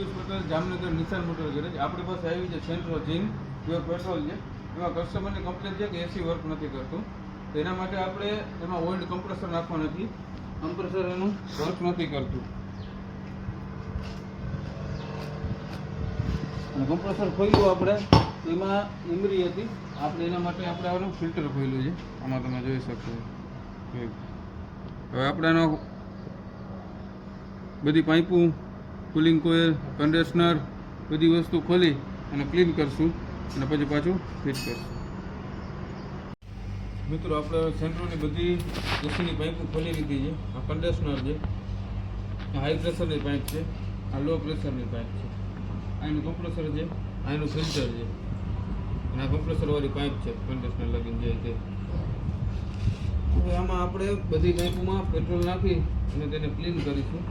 પિયુષ પટેલ, જામનગર નિશાન motor garage. આપણી પાસે આવી છે સેન્ટ્રો જીન પ્યોર પેટ્રોલ છે. એમાં કસ્ટમરની કમ્પ્લેન છે કે એસી વર્ક નથી કરતું. તો એના માટે આપણે એમાં ઓઇલ કમ્પ્રેસર નાખવા નથી. કમ્પ્રેસર એનું વર્ક નથી કરતું. અને કમ્પ્રેસર ખોલ્યું આપણે, એમાં ઇમરી હતી. આપણે એના માટે આપણે આનું ફિલ્ટર ખોલ્યું છે. આમાં તમે જોઈ શકો છો. હવે આપણે આનો બધી પાઇપું, કુલિંગ કોઇલ, કન્ડિશનર બધી વસ્તુ ખોલી અને ક્લીન કરશું અને પછી પાછું ફિટ કરશું. મિત્રો, આપણે સેન્ટ્રોની બધી એસીની પાઇપો ખોલી લીધી છે. આ કન્ડિશનર છે, આ હાઈ પ્રેશરની પાઇપ છે, આ લો પ્રેશરની પાઇપ છે, આ એનું કમ્પ્રેસર છે, આ એનું ફિલ્ટર છે અને આ કમ્પ્રેસરવાળી પાઇપ છે કન્ડિશનર લગીને જાય તે. હવે આમાં આપણે બધી પાઇપોમાં પેટ્રોલ નાખી અને તેને ક્લીન કરીશું.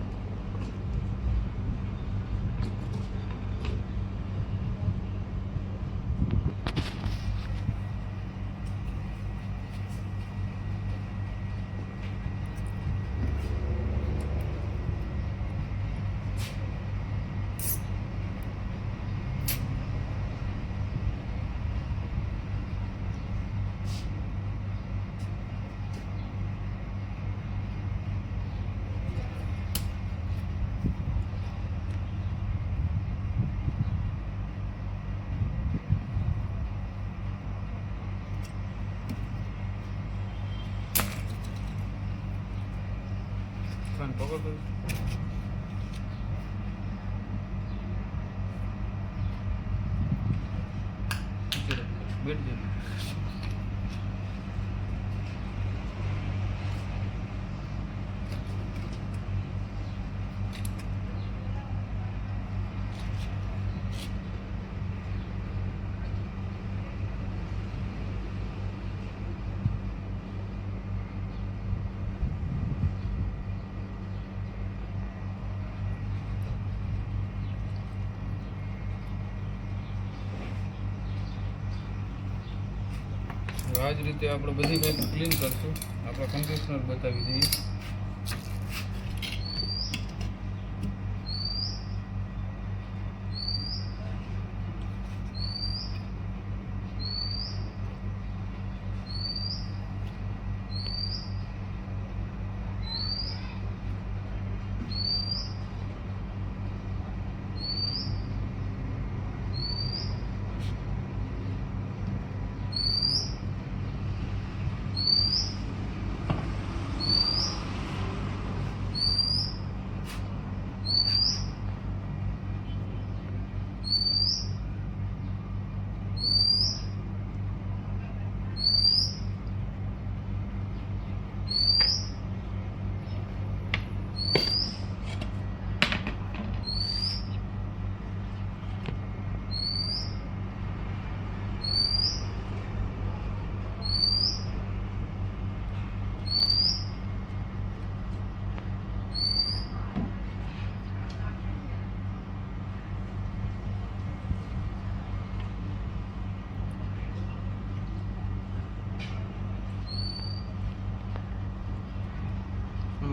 પકડ બેઠ જાય. આ જ રીતે આપણે બધી પાઇપ ક્લીન કરશું. આપણે કન્ડિશનર બતાવી દઈએ.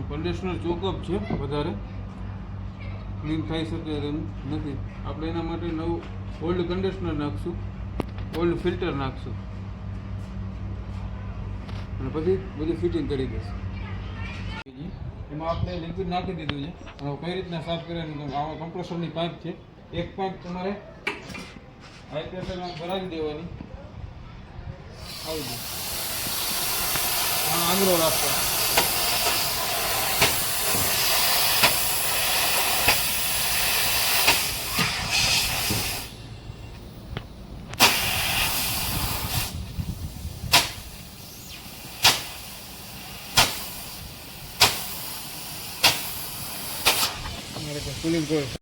કન્ડિશનર ચોકઅપ છે, વધારે ક્લીન થઈ શકે એમ નથી. આપણે એના માટે નવું ઓલ્ડ કન્ડિશનર નાખશું, ઓલ્ડ ફિલ્ટર નાખશું અને પછી બધી ફિટિંગ કરી દઈશું. એમાં આપણે લિક્વિડ નાખી દીધું છે. હવે કઈ રીતના સાફ કરવાની, આવા કમ્પ્રેસરની પાઇપ છે. એક પાઇપ તમારે હાઈ પ્રેશરમાં ભરાવી દેવાની. આવી જાય આંગળો રાખવો. Cooling coil